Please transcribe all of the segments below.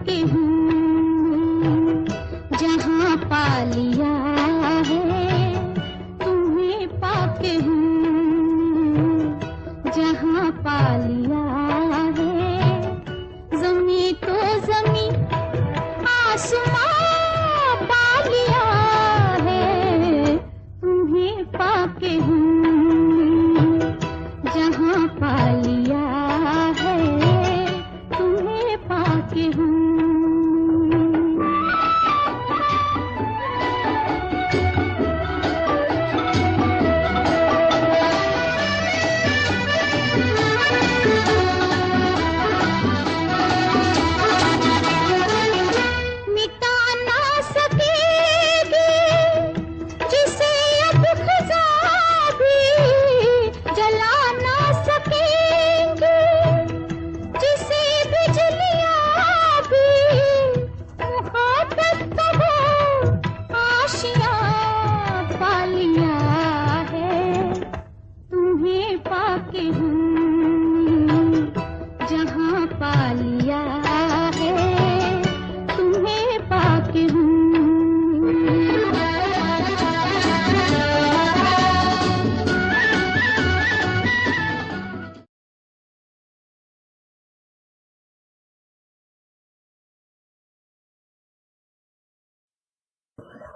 पाके हूँ जहाँ पा लिया है, तुम्हें पाके हूँ जहाँ पा लिया है। ज़मीं तो ज़मीं आसमां पा लिया है, तुम्हें पाके हूँ जहाँ पा लिया है, तुम्हें पाके हूँ।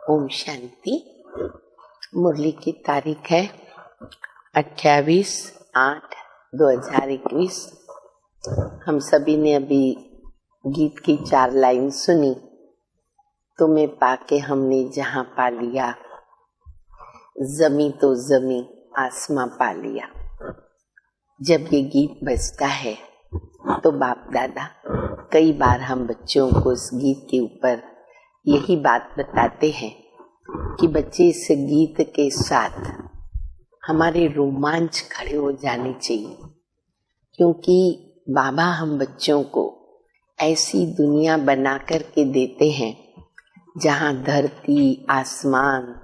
ओम शांति। मुरली की तारीख है 28/8/2021। हम सभी ने अभी गीत की 4 लाइन सुनी। तुम्हें पाके हमने जहाँ पा लिया, जमी तो जमी आसमां पा लिया। जब ये गीत बजता है तो बाप दादा कई बार हम बच्चों को इस गीत के ऊपर यही बात बताते हैं कि बच्चे इस गीत के साथ हमारे रोमांच खड़े हो जाने चाहिए, क्योंकि बाबा हम बच्चों को ऐसी दुनिया बना कर के देते हैं जहाँ धरती आसमान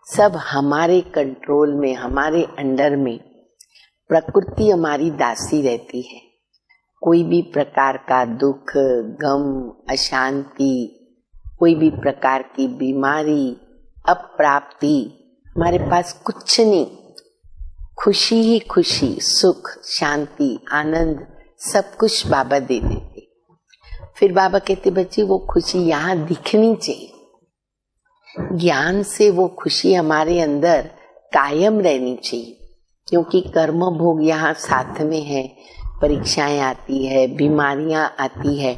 सब हमारे कंट्रोल में, हमारे अंडर में। प्रकृति हमारी दासी रहती है। कोई भी प्रकार का दुख, गम, अशांति, कोई भी प्रकार की बीमारी, अप्राप्ति हमारे पास कुछ नहीं। खुशी ही खुशी, सुख, शांति, आनंद सब कुछ बाबा दे देते। फिर बाबा कहते बच्चे वो खुशी यहाँ दिखनी चाहिए। ज्ञान से वो खुशी हमारे अंदर कायम रहनी चाहिए, क्योंकि कर्म भोग यहाँ साथ में है। परीक्षाएं आती है, बीमारियां आती है,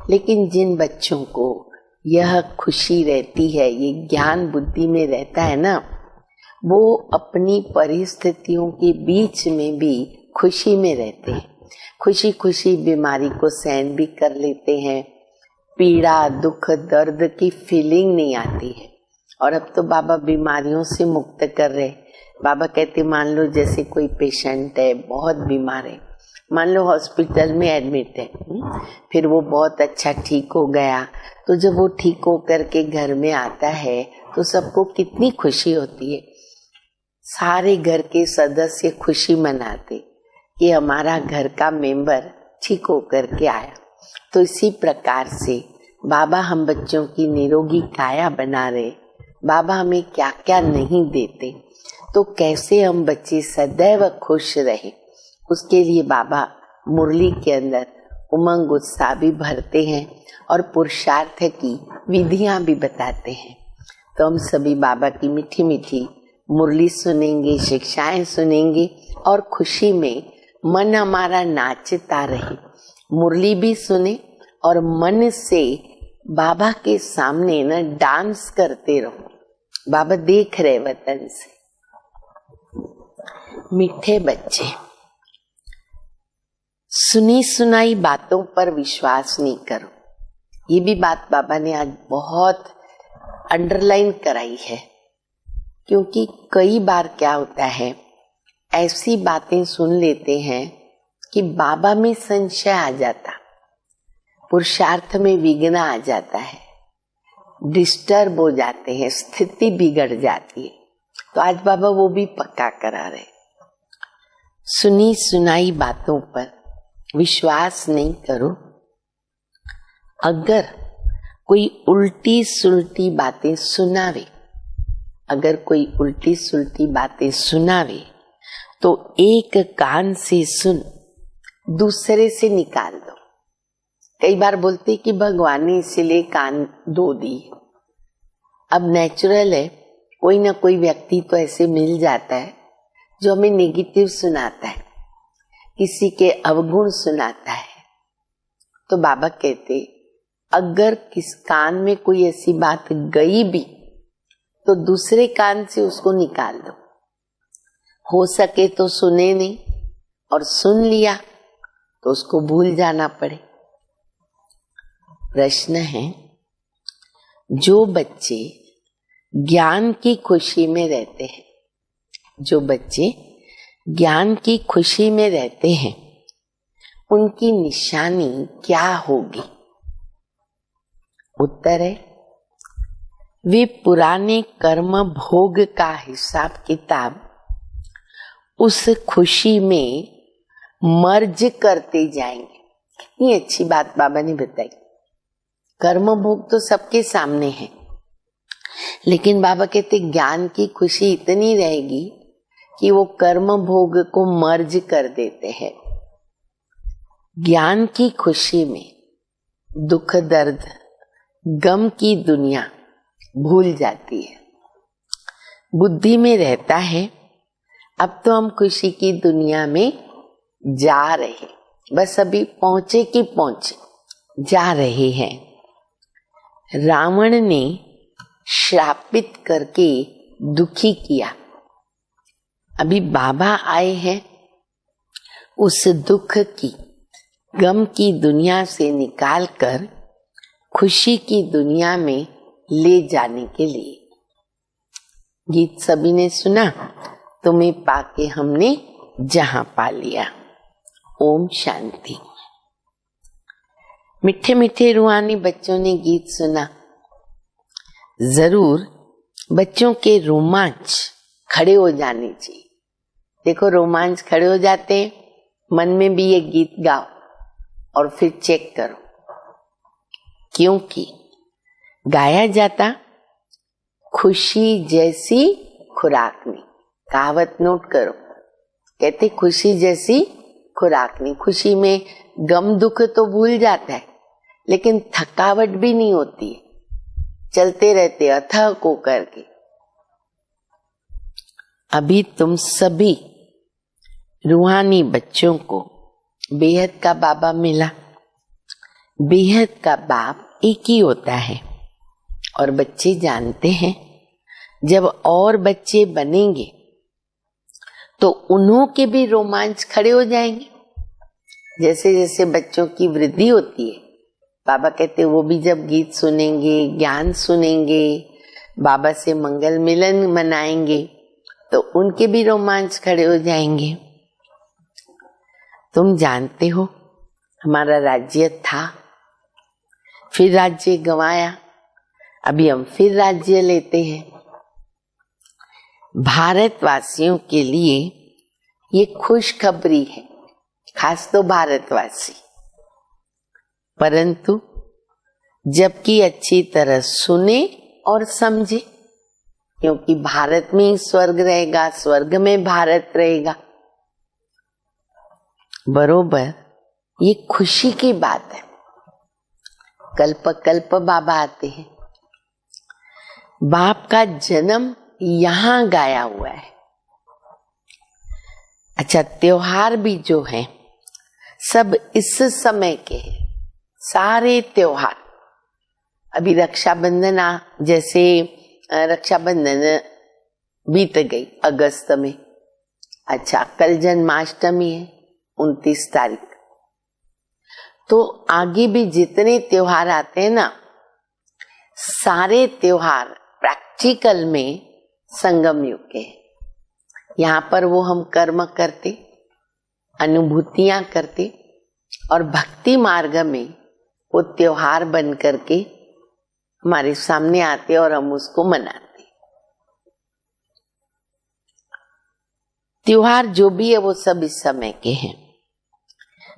लेकिन जिन बच्चों को यह खुशी रहती है, ये ज्ञान बुद्धि में रहता है ना, वो अपनी परिस्थितियों के बीच में भी खुशी में रहते हैं। खुशी खुशी बीमारी को सहन भी कर लेते हैं। पीड़ा, दुख, दर्द की फीलिंग नहीं आती है। और अब तो बाबा बीमारियों से मुक्त कर रहे। बाबा कहते मान लो जैसे कोई पेशेंट है, बहुत बीमार है, मान लो हॉस्पिटल में एडमिट है, फिर वो बहुत अच्छा ठीक हो गया, तो जब वो ठीक हो करके घर में आता है तो सबको कितनी खुशी होती है। सारे घर के सदस्य खुशी मनाते कि हमारा घर का मेंबर ठीक हो करके आया। तो इसी प्रकार से बाबा हम बच्चों की निरोगी काया बना रहे। बाबा हमें क्या क्या नहीं देते, तो कैसे हम बच्चे सदैव खुश रहे, उसके लिए बाबा मुरली के अंदर उमंग उत्साह भी भरते हैं और पुरुषार्थ की विधियां भी बताते हैं। तो हम सभी बाबा की मीठी मीठी मुरली सुनेंगे, शिक्षाएं सुनेंगे और खुशी में मन हमारा नाचता रहे। मुरली भी सुने और मन से बाबा के सामने न डांस करते रहो। बाबा देख रहे वतन से। मीठे बच्चे, सुनी सुनाई बातों पर विश्वास नहीं करो। ये भी बात बाबा ने आज बहुत अंडरलाइन कराई है, क्योंकि कई बार क्या होता है, ऐसी बातें सुन लेते हैं कि बाबा में संशय आ जाता, पुरुषार्थ में विघ्न आ जाता है, डिस्टर्ब हो जाते हैं, स्थिति बिगड़ जाती है। तो आज बाबा वो भी पक्का करा रहे। सुनी सुनाई बातों पर विश्वास नहीं करो। अगर कोई उल्टी सुलटी बातें सुनावे, अगर कोई उल्टी सुलटी बातें सुनावे तो एक कान से सुन, दूसरे से निकाल दो। कई बार बोलते कि भगवान ने इसीलिए कान दो दी। अब नेचुरल है, कोई ना कोई व्यक्ति तो ऐसे मिल जाता है जो हमें नेगेटिव सुनाता है, किसी के अवगुण सुनाता है। तो बाबा कहते अगर किस कान में कोई ऐसी बात गई भी तो दूसरे कान से उसको निकाल दो। हो सके तो सुने नहीं, और सुन लिया तो उसको भूल जाना पड़े। प्रश्न है, जो बच्चे ज्ञान की खुशी में रहते हैं, जो बच्चे ज्ञान की खुशी में रहते हैं, उनकी निशानी क्या होगी? उत्तर है, वे पुराने कर्म भोग का हिसाब किताब उस खुशी में मर्ज करते जाएंगे। कितनी अच्छी बात बाबा ने बताई। कर्म भोग तो सबके सामने है, लेकिन बाबा कहते ज्ञान की खुशी इतनी रहेगी कि वो कर्म भोग को मर्ज कर देते हैं। ज्ञान की खुशी में दुख दर्द गम की दुनिया भूल जाती है। बुद्धि में रहता है अब तो हम खुशी की दुनिया में जा रहे, बस अभी पहुंचे कि पहुंचे, जा रहे हैं। रावण ने श्रापित करके दुखी किया, अभी बाबा आए हैं उस दुख की गम की दुनिया से निकालकर खुशी की दुनिया में ले जाने के लिए। गीत सभी ने सुना, तुम्हें पाके हमने जहां पा लिया। ओम शांति। मीठे मीठे रूहानी बच्चों ने गीत सुना। जरूर बच्चों के रोमांच खड़े हो जाने चाहिए। देखो रोमांच खड़े हो जाते हैं, मन में भी ये गीत गाओ और फिर चेक करो, क्योंकि गाया जाता खुशी जैसी खुराक नहीं। कहावत नोट करो, कहते खुशी जैसी खुराक नहीं। खुशी में गम दुख तो भूल जाता है, लेकिन थकावट भी नहीं होती है, चलते रहते अथक को करके। अभी तुम सभी रूहानी बच्चों को बेहद का बाबा मिला। बेहद का बाप एक ही होता है, और बच्चे जानते हैं जब और बच्चे बनेंगे तो उन्हों के भी रोमांच खड़े हो जाएंगे। जैसे जैसे बच्चों की वृद्धि होती है, बाबा कहते वो भी जब गीत सुनेंगे, ज्ञान सुनेंगे, बाबा से मंगल मिलन मनाएंगे तो उनके भी रोमांच खड़े हो जाएंगे। तुम जानते हो हमारा राज्य था, फिर राज्य गंवाया, अभी हम फिर राज्य लेते हैं। भारतवासियों के लिए ये खुशखबरी है, खास तो भारतवासी। परंतु जबकि अच्छी तरह सुने और समझे, क्योंकि भारत में ही स्वर्ग रहेगा, स्वर्ग में भारत रहेगा। बरोबर ये खुशी की बात है। कल्प कल्प बाबा आते हैं। बाप का जन्म यहां गाया हुआ है। अच्छा, त्योहार भी जो है सब इस समय के हैं, सारे त्योहार। अभी रक्षाबंधन जैसे रक्षाबंधन बीत गई अगस्त में। अच्छा, कल जन्माष्टमी है 29 तारीख। तो आगे भी जितने त्योहार आते हैं ना, सारे त्योहार प्रैक्टिकल में संगम युग के। यहाँ पर वो हम कर्म करते, अनुभूतियां करते, और भक्ति मार्ग में वो त्योहार बन करके हमारे सामने आते और हम उसको मनाते। त्योहार जो भी है वो सब इस समय के हैं।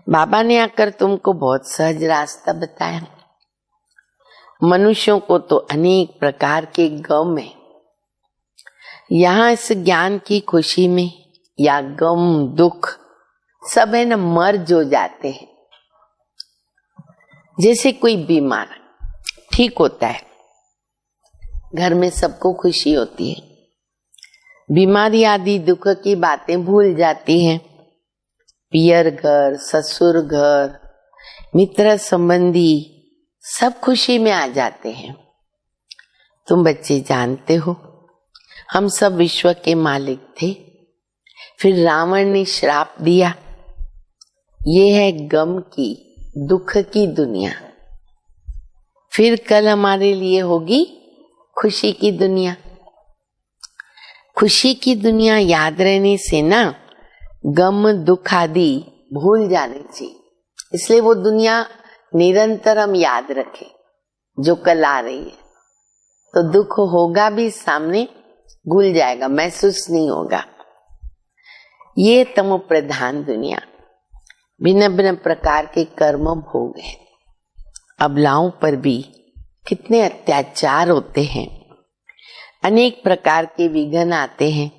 बाबा ने आकर तुमको बहुत सहज रास्ता बताया। मनुष्यों को तो अनेक प्रकार के गम है। यहाँ इस ज्ञान की खुशी में या गम दुख सब है ना मर्ज हो जाते हैं। जैसे कोई बीमार ठीक होता है, घर में सबको खुशी होती है, बीमारी आदि दुख की बातें भूल जाती हैं। पियर घर, ससुर घर, मित्र संबंधी सब खुशी में आ जाते हैं। तुम बच्चे जानते हो, हम सब विश्व के मालिक थे, फिर रावण ने श्राप दिया। ये है गम की, दुख की दुनिया। फिर कल हमारे लिए होगी खुशी की दुनिया। खुशी की दुनिया याद रहने से ना गम दुख आदि भूल जाने चाहिए। इसलिए वो दुनिया निरंतर हम याद रखें जो कल आ रही है। तो दुख होगा भी सामने, भूल जाएगा, महसूस नहीं होगा। ये तमो प्रधान दुनिया, भिन्न भिन्न प्रकार के कर्म भोग है। अबलाओं पर भी कितने अत्याचार होते हैं, अनेक प्रकार के विघ्न आते हैं।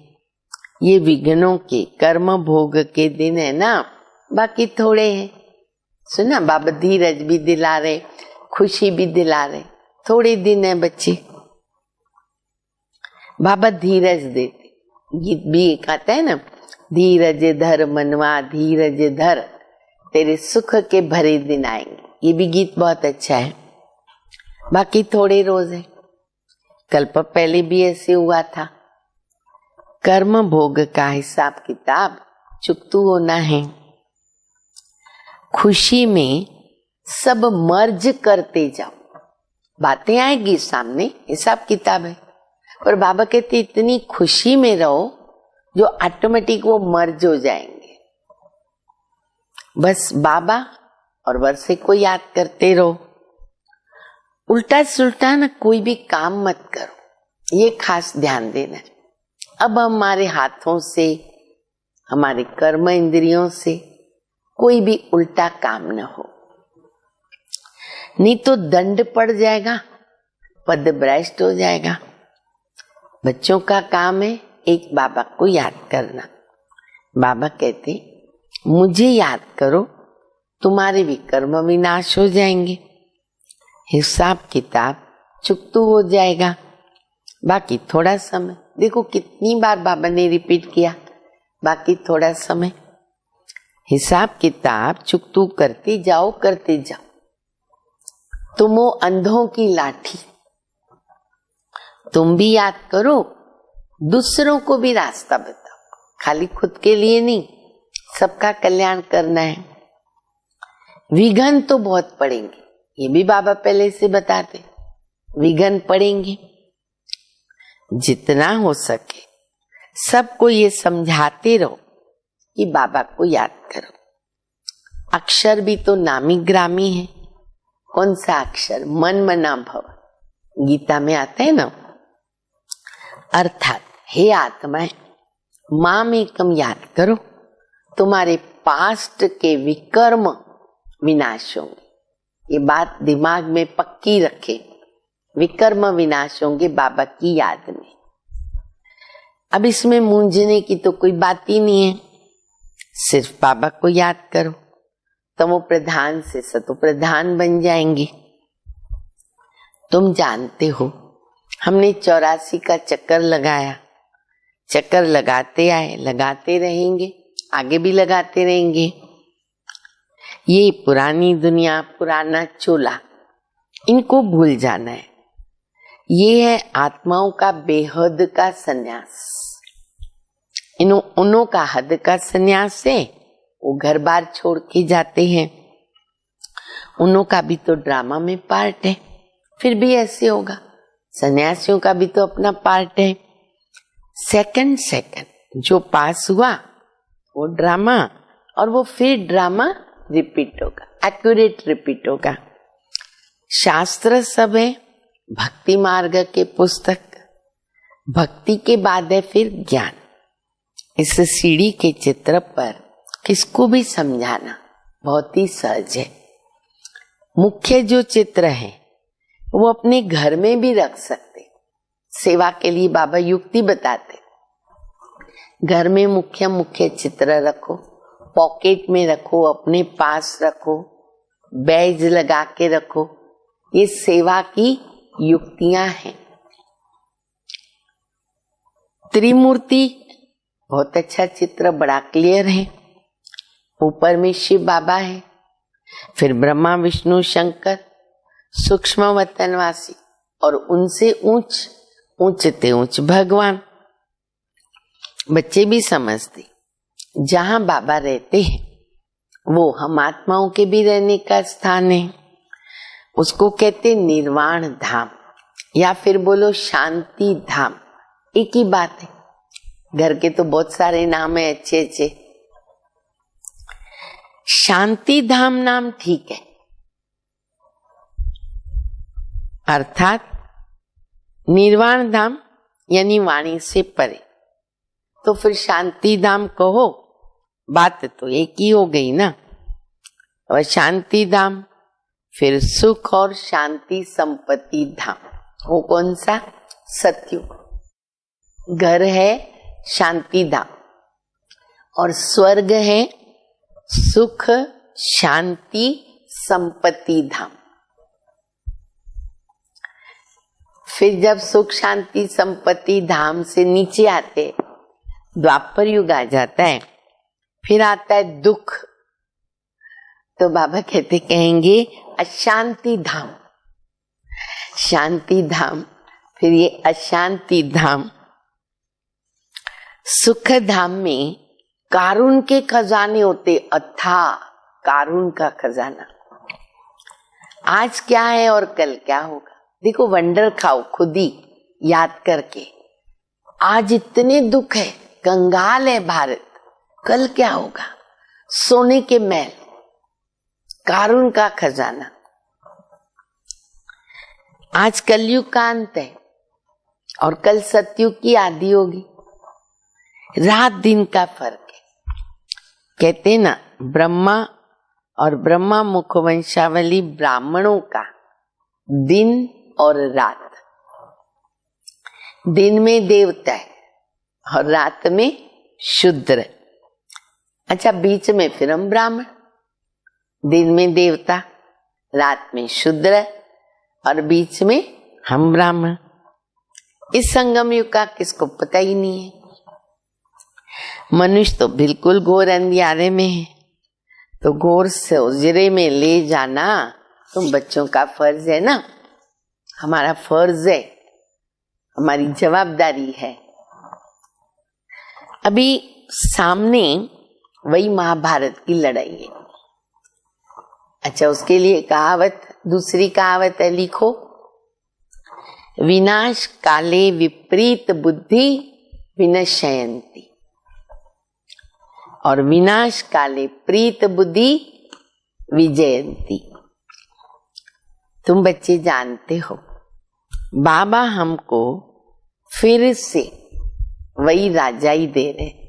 ये विघ्नों के कर्म भोग के दिन है ना, बाकी थोड़े हैं। सुना, बाबा धीरज भी दिला रहे, खुशी भी दिला रहे। थोड़े दिन है बच्चे, बाबा धीरज देते। गीत भी एक आता है ना, धीरज धर मनवा धीरज धर, तेरे सुख के भरे दिन आएंगे। ये भी गीत बहुत अच्छा है। बाकी थोड़े रोज है। कल्प पहले भी ऐसे हुआ था। कर्म भोग का हिसाब किताब चुकतू होना है। खुशी में सब मर्ज करते जाओ, बातें आएगी सामने, हिसाब किताब है। पर बाबा कहते इतनी खुशी में रहो जो ऑटोमेटिक वो मर्ज हो जाएंगे। बस बाबा और वर्षे को याद करते रहो। उल्टा सुल्टा ना कोई भी काम मत करो, ये खास ध्यान देना। अब हमारे हाथों से, हमारे कर्म इंद्रियों से कोई भी उल्टा काम न हो, नहीं तो दंड पड़ जाएगा, पद भ्रष्ट हो जाएगा। बच्चों का काम है एक बाबा को याद करना। बाबा कहते मुझे याद करो, तुम्हारे भी कर्म विनाश हो जाएंगे, हिसाब किताब चुकतू हो जाएगा। बाकी थोड़ा समय, देखो कितनी बार बाबा ने रिपीट किया, बाकी थोड़ा समय। हिसाब किताब चुकतू करते जाओ, करते जाओ। तुम हो अंधों की लाठी, तुम भी याद करो, दूसरों को भी रास्ता बताओ, खाली खुद के लिए नहीं, सबका कल्याण करना है। विघ्न तो बहुत पड़ेंगे, ये भी बाबा पहले से बताते, विघ्न पड़ेंगे। जितना हो सके सबको ये समझाते रहो कि बाबा को याद करो। अक्षर भी तो नामी ग्रामी है। कौन सा अक्षर? मन मना भव, गीता में आता है ना। अर्थात हे आत्माएं, माम एकम याद करो, तुम्हारे पास्ट के विकर्म विनाश होंगे। ये बात दिमाग में पक्की रखे, विकर्म विनाश होंगे बाबा की याद में। अब इसमें मूंझने की तो कोई बात ही नहीं है, सिर्फ बाबा को याद करो, तमो प्रधान से सतो प्रधान बन जाएंगे। तुम जानते हो हमने 84 का चक्कर लगाया, चक्कर लगाते आए, लगाते रहेंगे, आगे भी लगाते रहेंगे। ये पुरानी दुनिया, पुराना चोला, इनको भूल जाना है। ये है आत्माओं का बेहद का संन्यास। उन्हों का हद का संन्यास है, वो घर बार छोड़ के जाते हैं। उन्हों का भी तो ड्रामा में पार्ट है, फिर भी ऐसे होगा। सन्यासियों का भी तो अपना पार्ट है। सेकंड जो पास हुआ वो ड्रामा, और वो फिर ड्रामा रिपीट होगा, एक्यूरेट रिपीट होगा। शास्त्र सब है, भक्ति मार्ग के पुस्तक, भक्ति के बाद है फिर ज्ञान। इस सीढ़ी के चित्र पर किसको भी समझाना बहुत ही सहज है। मुख्य जो चित्र है वो अपने घर में भी रख सकते। सेवा के लिए बाबा युक्ति बताते, घर में मुख्य मुख्य चित्र रखो, पॉकेट में रखो, अपने पास रखो, बैज लगा के रखो। ये सेवा की युक्तियां हैं। त्रिमूर्ति बहुत अच्छा चित्र, बड़ा क्लियर है। ऊपर में शिव बाबा है, फिर ब्रह्मा विष्णु शंकर सूक्ष्म वतनवासी, और उनसे ऊंचते ऊंच भगवान। बच्चे भी समझते, जहां बाबा रहते हैं वो हम आत्माओं के भी रहने का स्थान है। उसको कहते निर्वाण धाम, या फिर बोलो शांति धाम, एक ही बात है। घर के तो बहुत सारे नाम है अच्छे अच्छे। शांति धाम नाम ठीक है, अर्थात निर्वाण धाम यानी वाणी से परे। तो फिर शांति धाम कहो, बात तो एक ही हो गई ना। और शांति धाम, फिर सुख और शांति संपत्ति धाम, वो कौन सा? सत्युग। घर है शांति धाम, और स्वर्ग है सुख शांति संपत्ति धाम। फिर जब सुख शांति संपत्ति धाम से नीचे आते, द्वापर युग आ जाता है, फिर आता है दुख। तो बाबा कहेंगे अशांति धाम, शांति धाम, फिर ये अशांति धाम। सुख धाम में कारुण के खजाने होते, अथाह कारुण का खजाना। आज क्या है और कल क्या होगा, देखो वंडर खाओ खुद ही याद करके। आज इतने दुख है, कंगाल है भारत, कल क्या होगा? सोने के महल, कारुण का खजाना। आज कलयुग का अंत है और कल सतयुग की आदि होगी। रात दिन का फर्क है। कहते ना, ब्रह्मा और ब्रह्मा मुखवंशावली ब्राह्मणों का दिन और रात। दिन में देवता है और रात में शूद्र। अच्छा, बीच में फिर हम ब्राह्मण, दिन में देवता, रात में शूद्र, और बीच में हम ब्राह्मण। इस संगम युग का किसको पता ही नहीं है। मनुष्य तो बिल्कुल घोर अंधियारे में है, तो घोर से उजरे में ले जाना तुम बच्चों का फर्ज है ना, हमारा फर्ज है, हमारी जवाबदारी है। अभी सामने वही महाभारत की लड़ाई है। अच्छा, उसके लिए कहावत, दूसरी कहावत है, लिखो, विनाश काले विपरीत बुद्धि विनश्यन्ति, और विनाश काले प्रीत बुद्धि विजयंती। तुम बच्चे जानते हो, बाबा हमको फिर से वही राजाई दे रहे।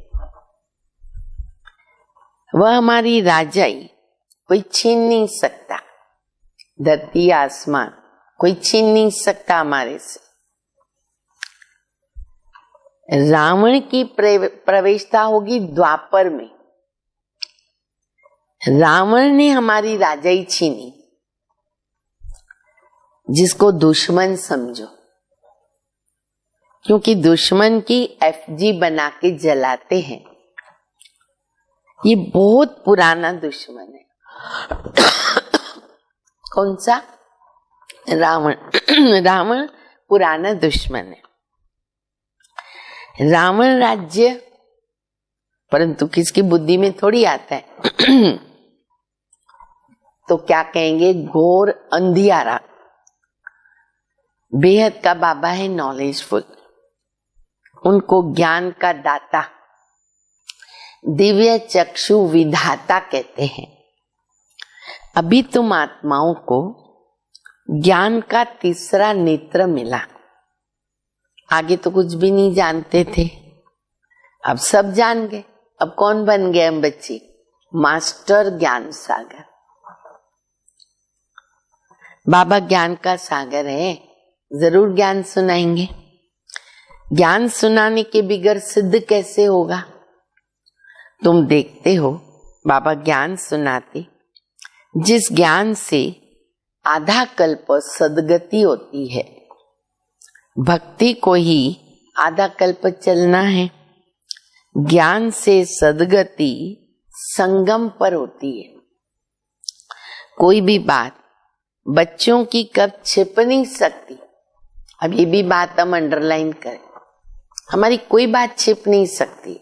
वह हमारी राजाई कोई छीन नहीं सकता, धरती आसमान कोई छीन नहीं सकता हमारे से। रावण की प्रवेशता होगी द्वापर में। रावण ने हमारी राजाई छीनी, जिसको दुश्मन समझो, क्योंकि दुश्मन की एफजी बना के जलाते हैं। ये बहुत पुराना दुश्मन है। कौन सा? रावण। रावण पुराना दुश्मन है। रावण राज्य, परंतु किसकी बुद्धि में थोड़ी आता है। तो क्या कहेंगे? घोर अंधियारा। बेहद का बाबा है नॉलेजफुल, उनको ज्ञान का दाता, दिव्य चक्षु विधाता कहते हैं। अभी तुम आत्माओं को ज्ञान का तीसरा नेत्र मिला। आगे तो कुछ भी नहीं जानते थे, अब सब जान गए। अब कौन बन गए हम बच्चे? मास्टर ज्ञान सागर। बाबा ज्ञान का सागर है, जरूर ज्ञान सुनाएंगे। ज्ञान सुनाने के बिगर सिद्ध कैसे होगा? तुम देखते हो बाबा ज्ञान सुनाते, जिस ज्ञान से आधा कल्प सदगति होती है, भक्ति को ही आधा कल्प चलना है। ज्ञान से सदगति संगम पर होती है। कोई भी बात बच्चों की कब छिप नहीं सकती। अब ये भी बात हम अंडरलाइन करें, हमारी कोई बात छिप नहीं सकती।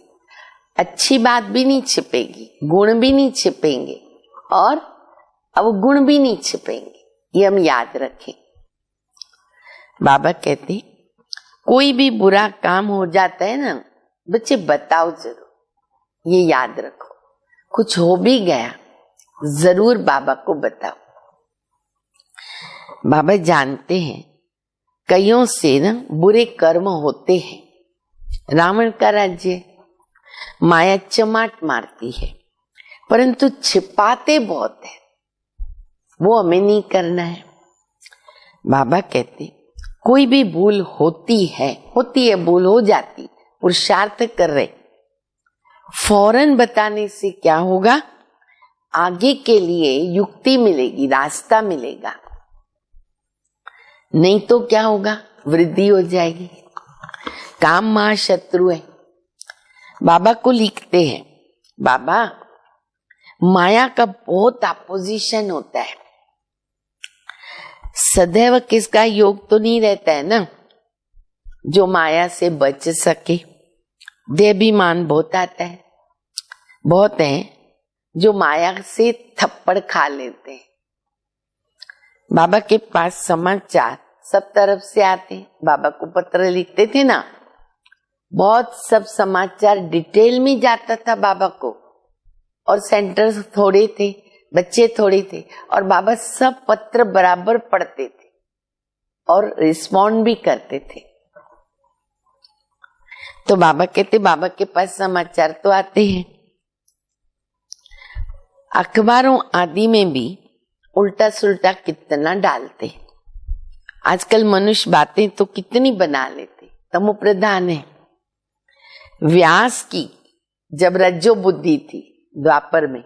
अच्छी बात भी नहीं छिपेगी, गुण भी नहीं छिपेंगे और अवगुण भी नहीं छिपेंगे, ये हम याद रखें। बाबा कहते कोई भी बुरा काम हो जाता है ना, बच्चे बताओ जरूर, ये याद रखो। कुछ हो भी गया जरूर बाबा को बताओ। बाबा जानते हैं कईयों से ना बुरे कर्म होते हैं। रावण का राज्य, माया चमाट मारती है, परंतु छिपाते बहुत है, वो हमें नहीं करना है। बाबा कहते कोई भी भूल होती है भूल हो जाती, पुरुषार्थ कर रहे, फौरन बताने से क्या होगा? आगे के लिए युक्ति मिलेगी, रास्ता मिलेगा। नहीं तो क्या होगा? वृद्धि हो जाएगी। काम महाशत्रु है। बाबा को लिखते हैं, बाबा माया का बहुत अपोजिशन होता है, सदैव किसका योग तो नहीं रहता है ना, जो माया से बच सके। देहाभिमान बहुत आता है, बहुत है जो माया से थप्पड़ खा लेते हैं। बाबा के पास समाचार सब तरफ से आते, बाबा को पत्र लिखते थे ना, बहुत सब समाचार डिटेल में जाता था बाबा को, और सेंटर्स थोड़े थे, बच्चे थोड़े थे, और बाबा सब पत्र बराबर पढ़ते थे और रिस्पॉन्ड भी करते थे। तो बाबा कहते बाबा के पास समाचार तो आते हैं। अखबारों आदि में भी उल्टा सुल्टा कितना डालते। आजकल मनुष्य बातें तो कितनी बना लेते, तमो प्रधान है। व्यास की जब रज्जो बुद्धि थी द्वापर में,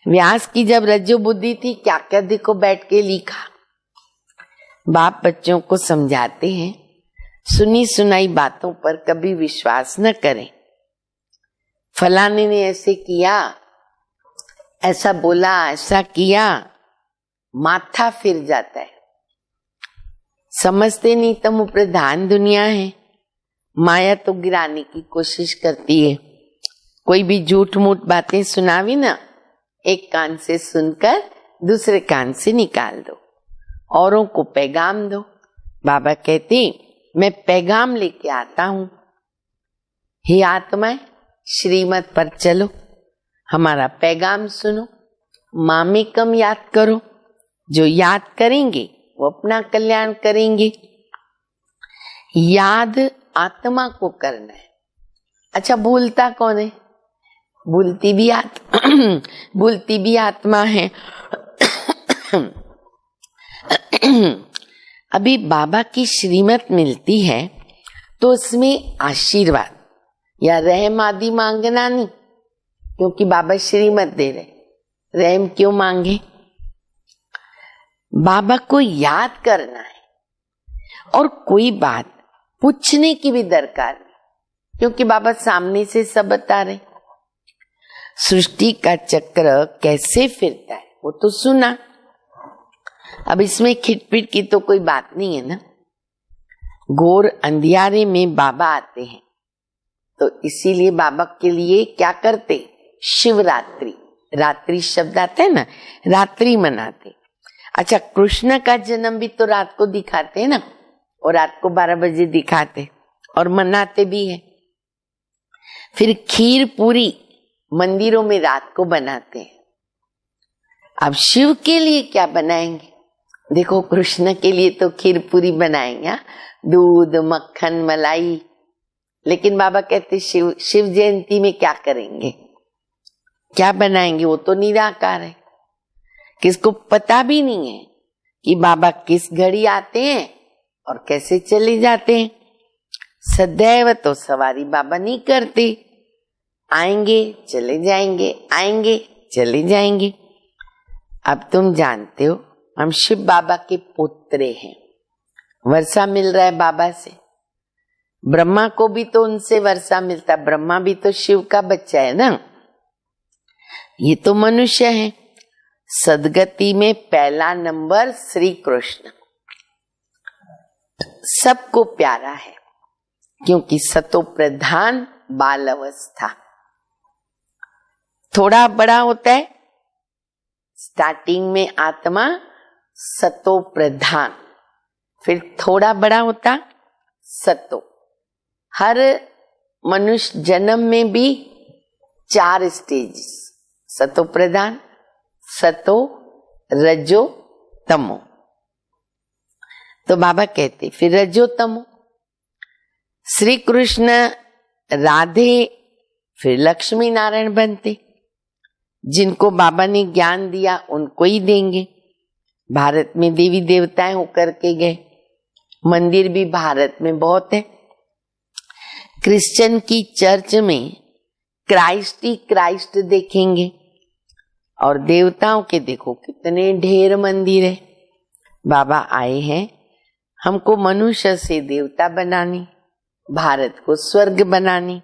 व्यास की जब रज्जो बुद्धि थी, क्या क्या देखो बैठ के लिखा। बाप बच्चों को समझाते हैं, सुनी सुनाई बातों पर कभी विश्वास न करें। फलाने ने ऐसे किया, ऐसा बोला, ऐसा किया, माथा फिर जाता है। समझते नहीं तमो प्रधान दुनिया है, माया तो गिराने की कोशिश करती है। कोई भी झूठ मूठ बातें सुनावी ना, एक कान से सुनकर दूसरे कान से निकाल दो, औरों को पैगाम दो। बाबा कहते मैं पैगाम लेके आता हूं, हे आत्माएं श्रीमत पर चलो, हमारा पैगाम सुनो, मामे कम याद करो। जो याद करेंगे वो अपना कल्याण करेंगे। याद आत्मा को करना है। अच्छा, भूलता कौन है? भूलती भी आत्मा है। अभी बाबा की श्रीमत मिलती है तो उसमें आशीर्वाद या रहम आदि मांगना नहीं, क्योंकि बाबा श्रीमत दे रहे, रहम क्यों मांगे? बाबा को याद करना है, और कोई बात पूछने की भी दरकार नहीं, क्योंकि बाबा सामने से सब बता रहे। सृष्टि का चक्र कैसे फिरता है वो तो सुना। अब इसमें खिटपिट की तो कोई बात नहीं है ना। घोर अंधियारे में बाबा आते हैं, तो इसीलिए बाबा के लिए क्या करते? शिवरात्रि, रात्रि शब्द आता है ना, रात्रि मनाते। अच्छा, कृष्ण का जन्म भी तो रात को दिखाते हैं ना, और रात को 12 बजे दिखाते और मनाते भी है। फिर खीर पूरी मंदिरों में रात को बनाते हैं। अब शिव के लिए क्या बनाएंगे? देखो, कृष्ण के लिए तो खीर पूरी बनाएंगे, दूध मक्खन मलाई, लेकिन बाबा कहते शिव जयंती में क्या करेंगे, क्या बनाएंगे? वो तो निराकार है, किसको पता भी नहीं है कि बाबा किस घड़ी आते हैं और कैसे चले जाते हैं। सदैव तो सवारी बाबा नहीं करते, आएंगे चले जाएंगे, आएंगे चले जाएंगे। अब तुम जानते हो हम शिव बाबा के पुत्र हैं, वर्षा मिल रहा है बाबा से। ब्रह्मा को भी तो उनसे वर्षा मिलता, ब्रह्मा भी तो शिव का बच्चा है ना। ये तो मनुष्य है। सदगति में पहला नंबर श्री कृष्ण सबको प्यारा है, क्योंकि सतो प्रधान बाल अवस्था। थोड़ा बड़ा होता है स्टार्टिंग में आत्मा सतो प्रधान, फिर थोड़ा बड़ा होता सतो। हर मनुष्य जन्म में भी 4 स्टेज, सतो प्रधान, सतो, रजो, तमो। तो बाबा कहते फिर रजो तमो। श्री कृष्ण राधे फिर लक्ष्मी नारायण बनते। जिनको बाबा ने ज्ञान दिया उनको ही देंगे। भारत में देवी देवताएं होकर के गए, मंदिर भी भारत में बहुत है। क्रिश्चियन की चर्च में क्राइस्ट ही क्राइस्ट देखेंगे, और देवताओं के देखो कितने ढेर मंदिर है। बाबा आए हैं हमको मनुष्य से देवता बनाने, भारत को स्वर्ग बनाने।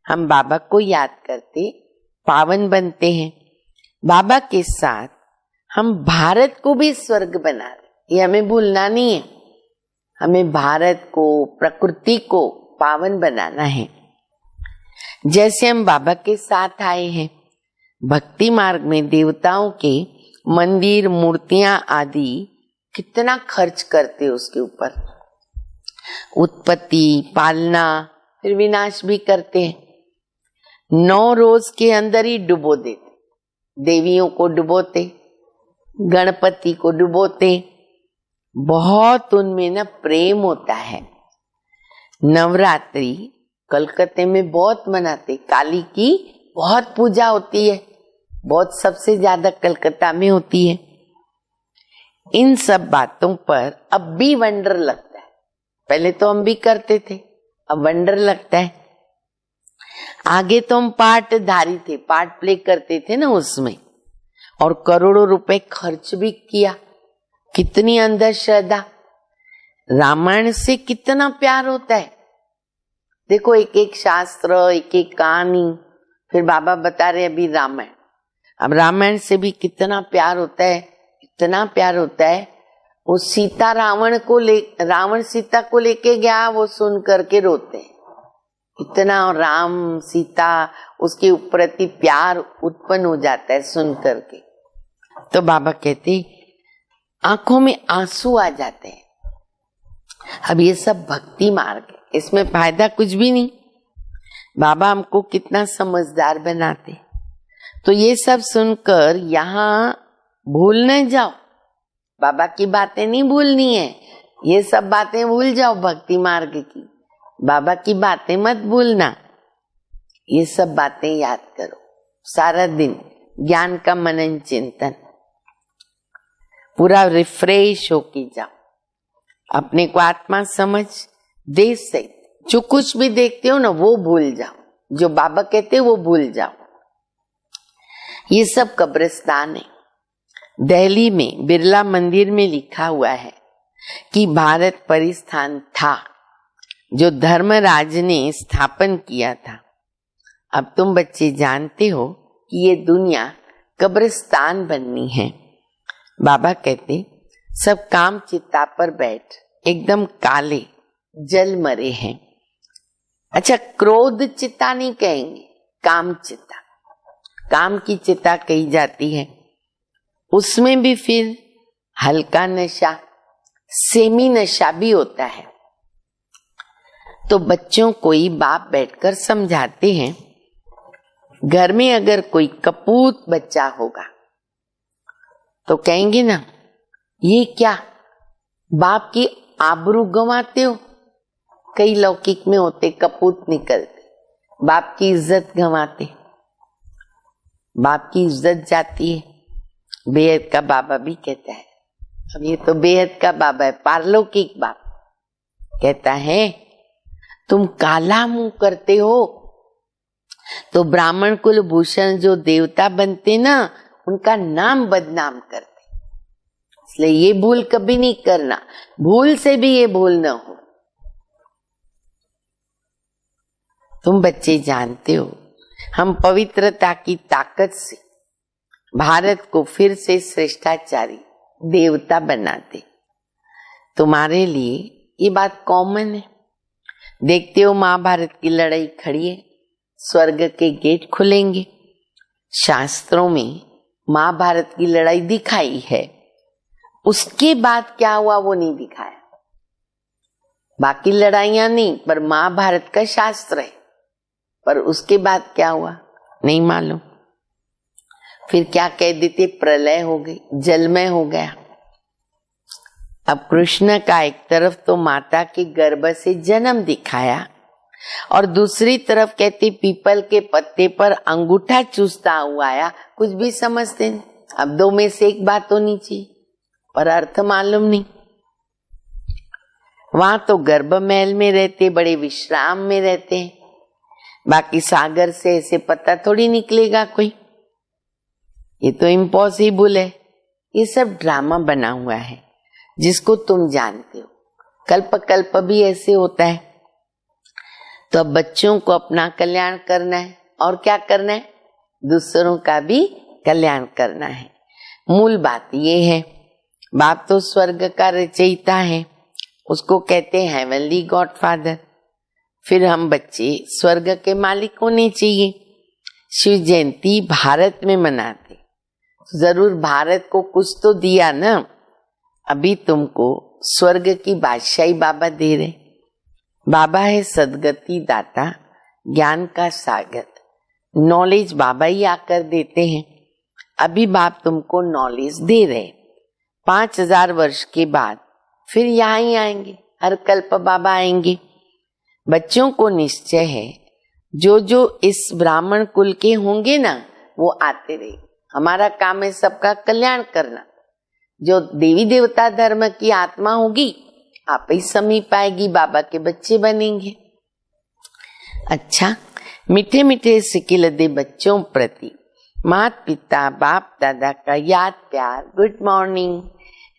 हम बाबा को याद करते पावन बनते हैं। बाबा के साथ हम भारत को भी स्वर्ग बना रहे, ये हमें भूलना नहीं है। हमें भारत को, प्रकृति को पावन बनाना है। जैसे हम बाबा के साथ आए हैं, भक्ति मार्ग में देवताओं के मंदिर, मूर्तियां आदि कितना खर्च करते उसके ऊपर, उत्पत्ति, पालना, फिर विनाश भी करते हैं। 9 रोज के अंदर ही डुबो देते, देवियों को डुबोते, गणपति को डुबोते। बहुत उनमें न प्रेम होता है। नवरात्रि कलकत्ते में बहुत मनाते, काली की बहुत पूजा होती है, बहुत सबसे ज्यादा कलकत्ता में होती है। इन सब बातों पर अब भी वंडर लगता है। पहले तो हम भी करते थे, अब वंडर लगता है। आगे तो हम पार्टधारी थे, पार्ट प्ले करते थे ना उसमें, और करोड़ों रुपए खर्च भी किया। कितनी अंधश्रद्धा। रामायण से कितना प्यार होता है। देखो एक एक शास्त्र, एक एक कहानी, फिर बाबा बता रहे अभी रामायण। अब रामायण से भी कितना प्यार होता है, इतना प्यार होता है। वो सीता रावण सीता को लेके गया, वो सुन करके रोते हैं। इतना राम सीता उसके प्रति प्यार उत्पन्न हो जाता है सुन करके। तो बाबा कहते आंखों में आंसू आ जाते हैं। अब ये सब भक्ति मार्ग है, इसमें फायदा कुछ भी नहीं। बाबा हमको कितना समझदार बनाते। तो ये सब सुनकर यहाँ भूल न जाओ, बाबा की बातें नहीं भूलनी है। ये सब बातें भूल जाओ भक्ति मार्ग की, बाबा की बातें मत भूलना। ये सब बातें याद करो सारा दिन, ज्ञान का मनन चिंतन, पूरा रिफ्रेश होके जाओ। अपने को आत्मा समझ, देश से जो कुछ भी देखते हो ना वो भूल जाओ, जो बाबा कहते हैं वो भूल जाओ। ये सब कब्रिस्तान है। दिल्ली में बिरला मंदिर में लिखा हुआ है कि भारत परिस्थान था जो धर्मराज ने स्थापन किया था। अब तुम बच्चे जानते हो कि ये दुनिया कब्रिस्तान बननी है। बाबा कहते सब काम चिता पर बैठ एकदम काले जल मरे हैं। अच्छा, क्रोध चिता नहीं कहेंगे, काम चिता, काम की चिता कही जाती है। उसमें भी फिर हल्का नशा, सेमी नशा भी होता है। तो बच्चों को ही बाप बैठकर समझाते हैं, घर में अगर कोई कपूत बच्चा होगा तो कहेंगे ना ये क्या, बाप की आबरू गंवाते हो। कई लौकिक में होते कपूत निकलते, बाप की इज्जत गंवाते, बाप की इज्जत जाती है। बेहद का बाबा भी कहता है अब ये तो बेहद का बाबा है, पारलौकिक बाप। कहता है तुम काला मुंह करते हो तो ब्राह्मण कुल भूषण जो देवता बनते ना, उनका नाम बदनाम करते। इसलिए ये भूल कभी नहीं करना, भूल से भी ये भूल न हो। तुम बच्चे जानते हो, हम पवित्रता की ताकत से भारत को फिर से श्रेष्ठाचारी देवता बनाते। तुम्हारे लिए ये बात कॉमन है। देखते हो महाभारत की लड़ाई खड़ी है, स्वर्ग के गेट खुलेंगे। शास्त्रों में महाभारत की लड़ाई दिखाई है, उसके बाद क्या हुआ वो नहीं दिखाया। बाकी लड़ाइयां नहीं, पर महाभारत का शास्त्र है, पर उसके बाद क्या हुआ नहीं मालूम। फिर क्या कह देते, प्रलय हो गई, जलमय हो गया। अब कृष्ण का एक तरफ तो माता के गर्भ से जन्म दिखाया और दूसरी तरफ कहते पीपल के पत्ते पर अंगूठा चूसता हुआ आया। कुछ भी समझते नहीं। अब दो में से एक बात होनी चाहिए, पर अर्थ मालूम नहीं। वहां तो गर्भ महल में रहते, बड़े विश्राम में रहते हैं, बाकी सागर से ऐसे पता थोड़ी निकलेगा कोई। ये तो इम्पॉसिबल है। ये सब ड्रामा बना हुआ है जिसको तुम जानते हो। कल्प कल्प भी ऐसे होता है। तो अब बच्चों को अपना कल्याण करना है और क्या करना है, दूसरों का भी कल्याण करना है। मूल बात ये है, बाप तो स्वर्ग का रचयिता है, उसको कहते हैं हेवनली गॉडफादर। फिर हम बच्चे स्वर्ग के मालिक होने चाहिए। शिव जयंती भारत में मनाते, जरूर भारत को कुछ तो दिया ना। अभी तुमको स्वर्ग की बादशाही बाबा दे रहे। बाबा है सदगति दाता, ज्ञान का सागर। नॉलेज बाबा ही आकर देते हैं। अभी बाप तुमको नॉलेज दे रहे, 5000 वर्ष के बाद फिर यहाँ ही आएंगे, हर कल्प बाबा आएंगे। बच्चों को निश्चय है जो जो इस ब्राह्मण कुल के होंगे ना, वो आते रहे। हमारा काम है सबका कल्याण करना। जो देवी देवता धर्म की आत्मा होगी, आप ही समीप आएगी, बाबा के बच्चे बनेंगे। अच्छा, मीठे मीठे सिकिलदे बच्चों प्रति माता पिता बाप दादा का याद प्यार, गुड मॉर्निंग।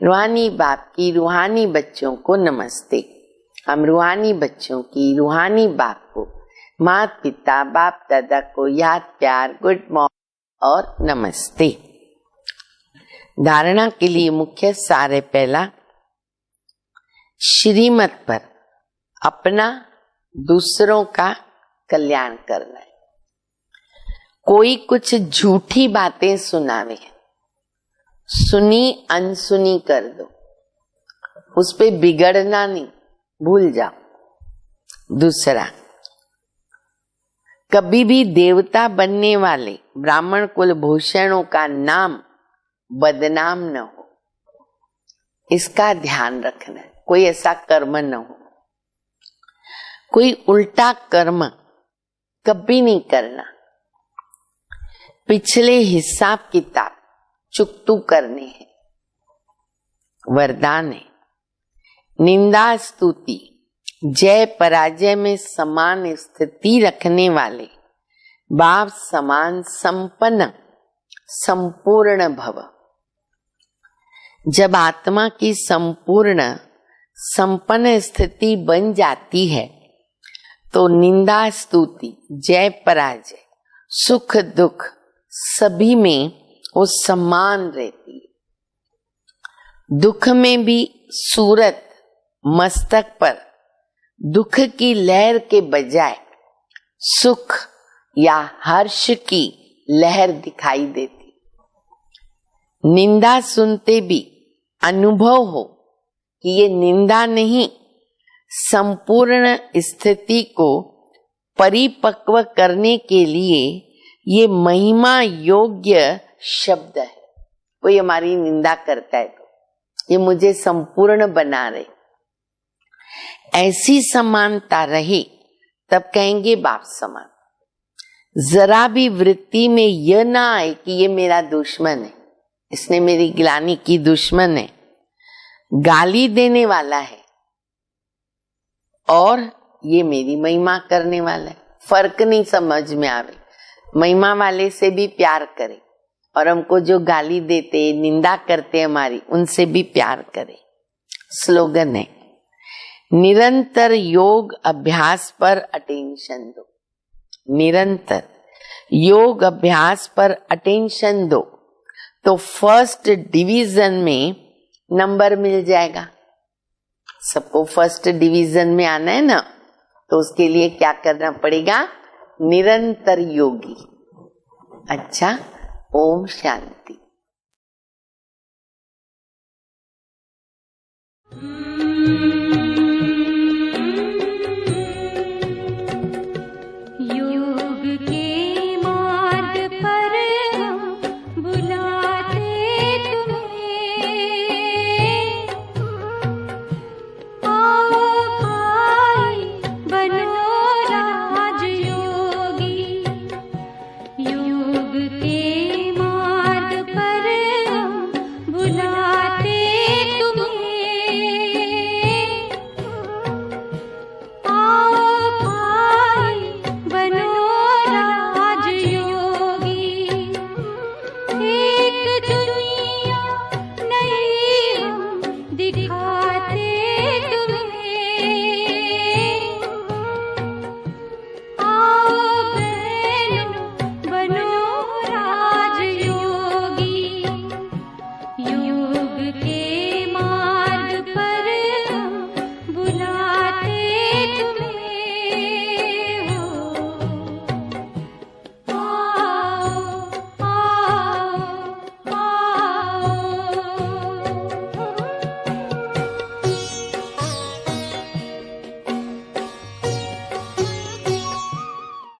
रूहानी बाप की रूहानी बच्चों को नमस्ते। हम रूहानी बच्चों की रूहानी बाप को, माता पिता बाप दादा को याद प्यार, गुड मॉर्निंग और नमस्ते। धारणा के लिए मुख्य सार है, पहला श्रीमत पर अपना दूसरों का कल्याण करना है। कोई कुछ झूठी बातें सुनावे, सुनी अनसुनी कर दो, उस पे बिगड़ना नहीं, भूल जाओ। दूसरा, कभी भी देवता बनने वाले ब्राह्मण कुल भूषणों का नाम बदनाम न हो, इसका ध्यान रखना है। कोई ऐसा कर्म न हो, कोई उल्टा कर्म कभी नहीं करना। पिछले हिसाब किताब चुकतू करने हैं। वरदान है, निंदा स्तुति जय पराजय में समान स्थिति रखने वाले बाप समान संपन्न संपूर्ण भव। जब आत्मा की संपूर्ण संपन्न स्थिति बन जाती है तो निंदा स्तुति जय पराजय सुख दुख सभी में वो समान रहती है। दुख में भी सूरत मस्तक पर दुख की लहर के बजाय सुख या हर्ष की लहर दिखाई देती। निंदा सुनते भी अनुभव हो कि ये निंदा नहीं, संपूर्ण स्थिति को परिपक्व करने के लिए ये महिमा योग्य शब्द है। कोई हमारी निंदा करता है तो ये मुझे संपूर्ण बना रहे, ऐसी समानता रहे तब कहेंगे बाप समान। जरा भी वृत्ति में यह ना आए कि ये मेरा दुश्मन है, इसने मेरी गिलानी की, दुश्मन है, गाली देने वाला है और ये मेरी महिमा करने वाला है, फर्क नहीं समझ में आवे। महिमा वाले से भी प्यार करे और हमको जो गाली देते, निंदा करते हमारी, उनसे भी प्यार करे। स्लोगन है, निरंतर योग अभ्यास पर अटेंशन दो। निरंतर योग अभ्यास पर अटेंशन दो तो फर्स्ट डिवीजन में नंबर मिल जाएगा। सबको फर्स्ट डिवीजन में आना है ना, तो उसके लिए क्या करना पड़ेगा? निरंतर योगी। अच्छा, ओम शांति।